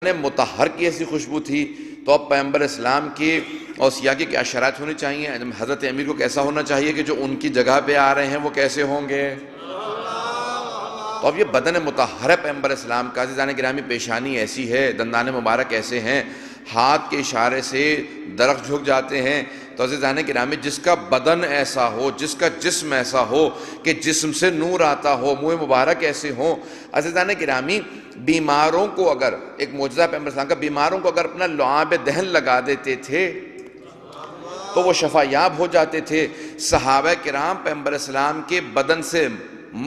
مطہر کی ایسی خوشبو تھی، تو اب پیغمبر اسلام کی اوصیاء کی کیا شرائط ہونی چاہیے؟ حضرت امیر کو کیسا ہونا چاہیے کہ جو ان کی جگہ پہ آ رہے ہیں وہ کیسے ہوں گے؟ تو اب یہ بدن مطہر ہے پیغمبر اسلام کا۔ عزیزان گرامی، پیشانی ایسی ہے، دندان مبارک ایسے ہیں، ہاتھ کے اشارے سے درخت جھک جاتے ہیں۔ تو عزیزان گرامی، جس کا بدن ایسا ہو، جس کا جسم ایسا ہو کہ جسم سے نور آتا ہو، منہ مبارک ایسے ہوں، عزیزان گرامی، بیماروں کو اگر ایک معجزہ پیغمبر اسلام کا، بیماروں کو اگر اپنا لعاب دہن لگا دیتے تھے تو وہ شفا یاب ہو جاتے تھے۔ صحابہ کرام پیغمبر اسلام کے بدن سے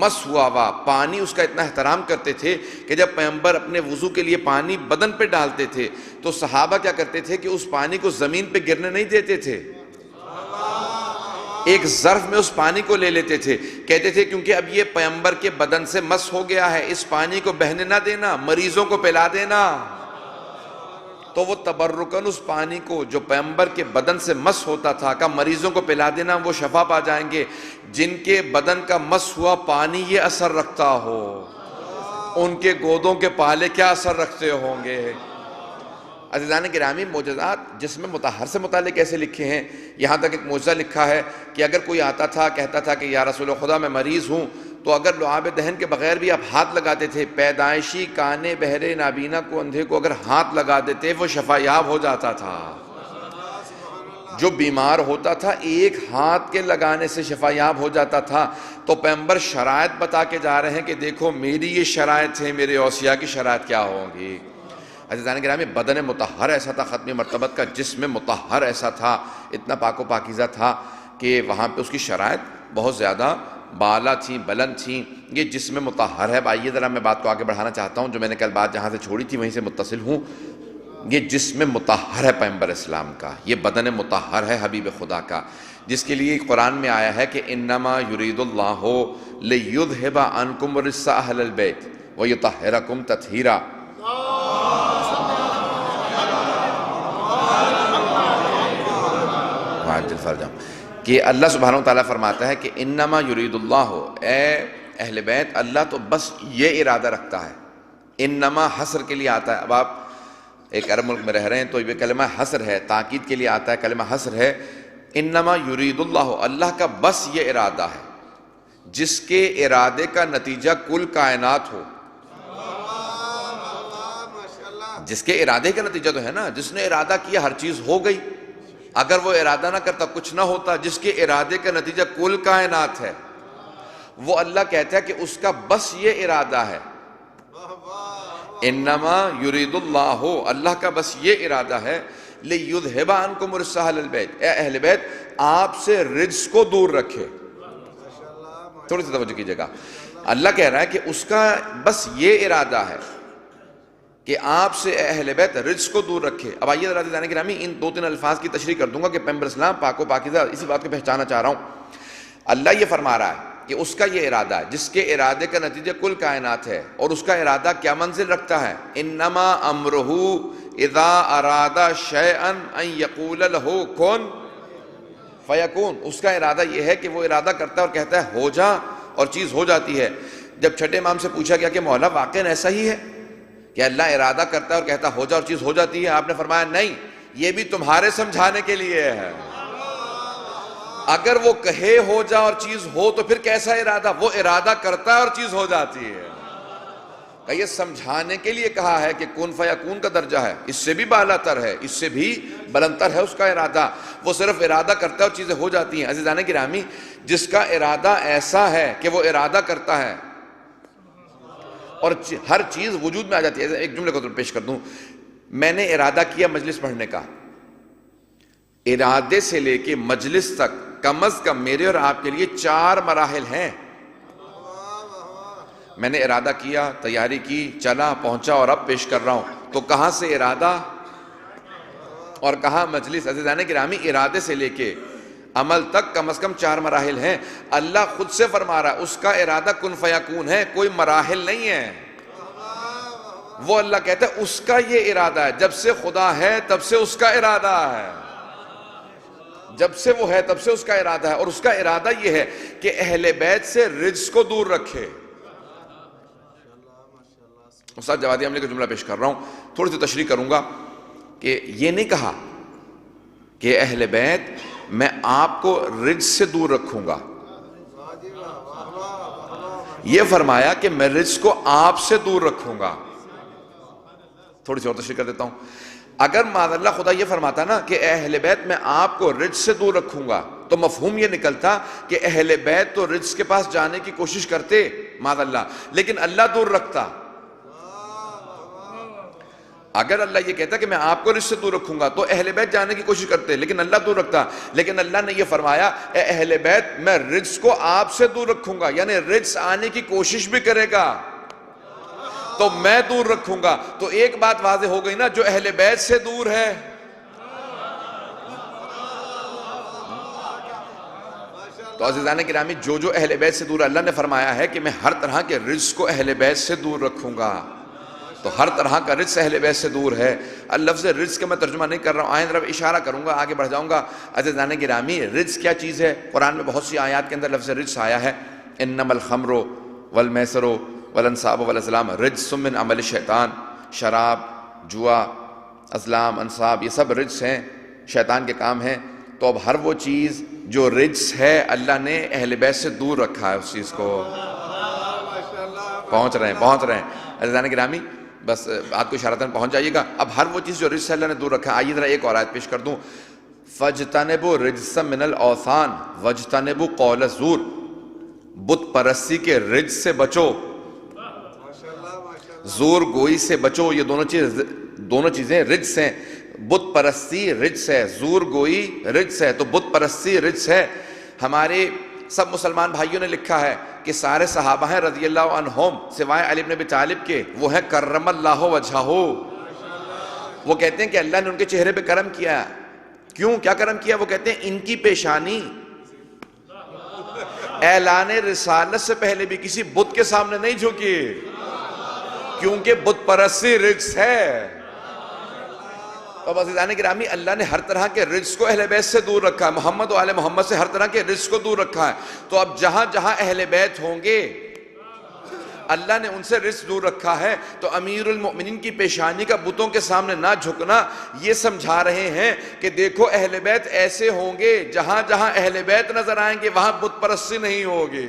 مس ہوا ہوا پانی اس کا اتنا احترام کرتے تھے کہ جب پیغمبر اپنے وضو کے لیے پانی بدن پہ ڈالتے تھے تو صحابہ کیا کرتے تھے کہ اس پانی کو زمین پہ گرنے نہیں دیتے تھے، ایک ظرف میں اس پانی کو لے لیتے تھے، کہتے تھے کیونکہ اب یہ پیغمبر کے بدن سے مس ہو گیا ہے، اس پانی کو بہنے نہ دینا، مریضوں کو پلا دینا۔ تو وہ تبرکن اس پانی کو جو پیغمبر کے بدن سے مس ہوتا تھا کہ مریضوں کو پلا دینا، وہ شفا پا جائیں گے۔ جن کے بدن کا مس ہوا پانی یہ اثر رکھتا ہو، ان کے گودوں کے پالے کیا اثر رکھتے ہوں گے؟ عزیزان گرامی، معجزات جسم مطہر سے متعلق کیسے لکھے ہیں؟ یہاں تک ایک معجزہ لکھا ہے کہ اگر کوئی آتا تھا کہتا تھا کہ یا رسول خدا میں مریض ہوں، تو اگر لعاب دہن کے بغیر بھی آپ ہاتھ لگاتے تھے، پیدائشی کانے بہرے نابینا کو اندھے کو اگر ہاتھ لگا دیتے وہ شفا یاب ہو جاتا تھا۔ جو بیمار ہوتا تھا ایک ہاتھ کے لگانے سے شفا یاب ہو جاتا تھا۔ تو پیغمبر شرائط بتا کے جا رہے ہیں کہ دیکھو میری یہ شرائط ہیں، میرے اوصیاء کی شرائط کیا ہوں گی۔ عزیزان گرامی، بدن مطہر ایسا تھا، ختم مرتبت کا جسم مطہر ایسا تھا، اتنا پاک و پاکیزہ تھا کہ وہاں پہ اس کی شرائط بہت زیادہ بالا تھیں، بلند تھیں۔ یہ جسم مطہر ہے۔ آئیے ذرا میں بات کو آگے بڑھانا چاہتا ہوں، جو میں نے کل بات جہاں سے چھوڑی تھی وہیں سے متصل ہوں۔ یہ جسم مطہر ہے پیغمبر اسلام کا، یہ بدن مطہر ہے حبیب خدا کا، جس کے لیے قرآن میں آیا ہے کہ انما یرید اللہ لیذھب عنکم الرجس اہل البیت ویطہرکم تطہیرا۔ کہ اللہ سبحانہ وتعالیٰ فرماتا ہے کہ انما یرید اللہ، اے اہل بیت، اللہ تو بس یہ ارادہ رکھتا ہے۔ انما حصر کے لیے آتا ہے، اب آپ ایک عرب ملک میں رہ رہے ہیں تو یہ کلمہ حصر ہے، تاکید کے لیے آتا ہے، کلمہ حصر ہے۔ انما یرید اللہ، اللہ کا بس یہ ارادہ ہے، جس کے ارادے کا نتیجہ کل کائنات ہو۔ جس کے ارادے کا نتیجہ تو ہے نا، جس نے ارادہ کیا ہر چیز ہو گئی، اگر وہ ارادہ نہ کرتا کچھ نہ ہوتا۔ جس کے ارادے کا نتیجہ کل کائنات ہے، وہ اللہ کہتا ہے کہ اس کا بس یہ ارادہ ہے۔ انما یرید اللہ، اللہ کا بس یہ ارادہ ہے، لیذھب عنکم الرجس اہل البیت، اے اہل بیت آپ سے رجس کو دور رکھے۔ تھوڑی سی توجہ کیجئے گا، اللہ کہہ رہا ہے کہ اس کا بس یہ ارادہ ہے کہ آپ سے اے اہل بیت رجس کو دور رکھے۔ اب آئیے ذرا عزیزان گرامی، ان دو تین الفاظ کی تشریح کر دوں گا کہ پیغمبر اسلام پاک و پاکیزہ، اسی بات کو پہچانا چاہ رہا ہوں۔ اللہ یہ فرما رہا ہے کہ اس کا یہ ارادہ ہے، جس کے ارادے کا نتیجہ کل کائنات ہے، اور اس کا ارادہ کیا منزل رکھتا ہے؟ انما امرہ اذا اراد شیئا ان یقول لہ کن فیکون۔ اس کا ارادہ یہ ہے کہ وہ ارادہ کرتا ہے اور کہتا ہے ہو جا، اور چیز ہو جاتی ہے۔ جب چھٹے امام سے پوچھا گیا کہ مولا واقعاً ایسا ہی ہے کہ اللہ ارادہ کرتا ہے اور کہتا ہو جا اور چیز ہو جاتی ہے؟ آپ نے فرمایا نہیں، یہ بھی تمہارے سمجھانے کے لیے ہے۔ اگر وہ کہے ہو جا اور چیز ہو تو پھر کیسا ارادہ؟ وہ ارادہ کرتا ہے اور چیز ہو جاتی ہے۔ کہ یہ سمجھانے کے لیے کہا ہے کہ کن فیکون کا درجہ ہے، اس سے بھی بالا تر ہے، اس سے بھی بلند تر ہے اس کا ارادہ۔ وہ صرف ارادہ کرتا ہے اور چیزیں ہو جاتی ہیں۔ عزیزان گرامی، جس کا ارادہ ایسا ہے کہ وہ ارادہ کرتا ہے اور ہر چیز وجود میں آ جاتی ہے۔ ایک جملے کو پیش کر دوں، میں نے ارادہ کیا مجلس پڑھنے کا، ارادے سے لے کے مجلس تک کم از کم میرے اور آپ کے لیے 4 مراحل ہیں۔ میں نے ارادہ کیا، تیاری کی، چلا، پہنچا اور اب پیش کر رہا ہوں، تو کہاں سے ارادہ اور کہاں مجلس؟ عزیزان گرامی، ارادے سے لے کے عمل تک کم از کم 4 مراحل ہیں۔ اللہ خود سے فرما رہا ہے اس کا ارادہ کن فیکون ہے، کوئی مراحل نہیں ہے۔ وہ اللہ کہتا ہے اس کا یہ ارادہ ہے، جب سے خدا ہے تب سے اس کا ارادہ ہے، جب سے وہ ہے تب سے اس کا ارادہ ہے، اور اس کا ارادہ یہ ہے کہ اہل بیت سے رجس کو دور رکھے۔ استاد جوادی عملی کا جملہ پیش کر رہا ہوں، تھوڑی سی تشریح کروں گا کہ یہ نہیں کہا کہ اہل بیت میں آپ کو رجس سے دور رکھوں گا، یہ فرمایا کہ میں رجس کو آپ سے دور رکھوں گا۔ تھوڑی سی اور تشریح کر دیتا ہوں۔ اگر معاذ اللہ خدا یہ فرماتا نا کہ اہل بیت میں آپ کو رجس سے دور رکھوں گا، تو مفہوم یہ نکلتا کہ اہل بیت تو رجس کے پاس جانے کی کوشش کرتے معاذ اللہ، لیکن اللہ دور رکھتا۔ اگر اللہ یہ کہتا کہ میں آپ کو رجس سے دور رکھوں گا تو اہل بیت جانے کی کوشش کرتے، لیکن اللہ دور رکھتا۔ لیکن اللہ نے یہ فرمایا اے اہل بیت میں رجس کو آپ سے دور رکھوں گا، یعنی رجس آنے کی کوشش بھی کرے گا تو میں دور رکھوں گا۔ تو ایک بات واضح ہو گئی نا، جو اہل بیت سے دور ہے، تو عزیزان گرامی جو اہل بیت سے دور ہے، اللہ نے فرمایا ہے کہ میں ہر طرح کے رجس کو اہل بیت سے دور رکھوں گا۔ تو ہر طرح کا رجس اہل بیت سے دور ہے۔ لفظ رجس کا میں ترجمہ نہیں کر رہا ہوں، آئندہ اشارہ کروں گا، آگے بڑھ جاؤں گا۔ عزیزان گرامی رجس کیا چیز ہے؟ قرآن میں بہت سی آیات کے اندر لفظ رجس آیا ہے۔ انما الخمر والمیسر والانصاب والازلام رجس من عمل الشیطان، شراب، جوا، ازلام، انصاب، یہ سب رجس ہیں، شیطان کے کام ہیں۔ تو اب ہر وہ چیز جو رجس ہے اللہ نے اہل بیت سے دور رکھا ہے اس چیز کو۔ پہنچ رہے ہیں عزیزان گرامی، بس بات کو اشارتاً پہنچ جائیے گا۔ اب ہر وہ چیز جو رجس ہے اللہ نے دور رکھا ہے۔ آئیے ذرا ایک اور آیت پیش کر دوں۔ فَاجْتَنِبُوا الرِّجْسَ مِنَ الْأَوْثَانِ وَاجْتَنِبُوا قَوْلَ الزُّورِ، بت پرستی کے رجس سے بچو، زور گوئی سے بچو۔ یہ دونوں چیزیں رجس ہیں۔ بت پرستی رجس ہے، زور گوئی رجس ہے۔ تو بت پرستی رجس ہے۔ ہمارے سب مسلمان بھائیوں نے لکھا ہے کہ سارے صحابہ ہیں رضی اللہ عنہم سوائے علی بن ابی طالب کے، وہ ہیں کرم اللہ وجہہ۔ وہ کہتے ہیں کہ اللہ نے ان کے چہرے پہ کرم کیا۔ کیوں؟ کیا کرم کیا؟ وہ کہتے ہیں ان کی پیشانی اعلان رسالت سے پہلے بھی کسی بت کے سامنے نہیں جھکی، کیونکہ بت پرستی رجس ہے۔ تو عزیزان گرامی اللہ نے ہر طرح کے رجس کو اہل بیت سے دور رکھا ہے، محمد و آل محمد سے ہر طرح کے رجس کو دور رکھا ہے۔ تو اب جہاں جہاں اہل بیت ہوں گے اللہ نے ان سے رجس دور رکھا ہے۔ تو امیر المؤمنین کی پیشانی کا بتوں کے سامنے نہ جھکنا، یہ سمجھا رہے ہیں کہ دیکھو اہل بیت ایسے ہوں گے، جہاں جہاں اہل بیت نظر آئیں گے وہاں بت پرستی نہیں ہوگی۔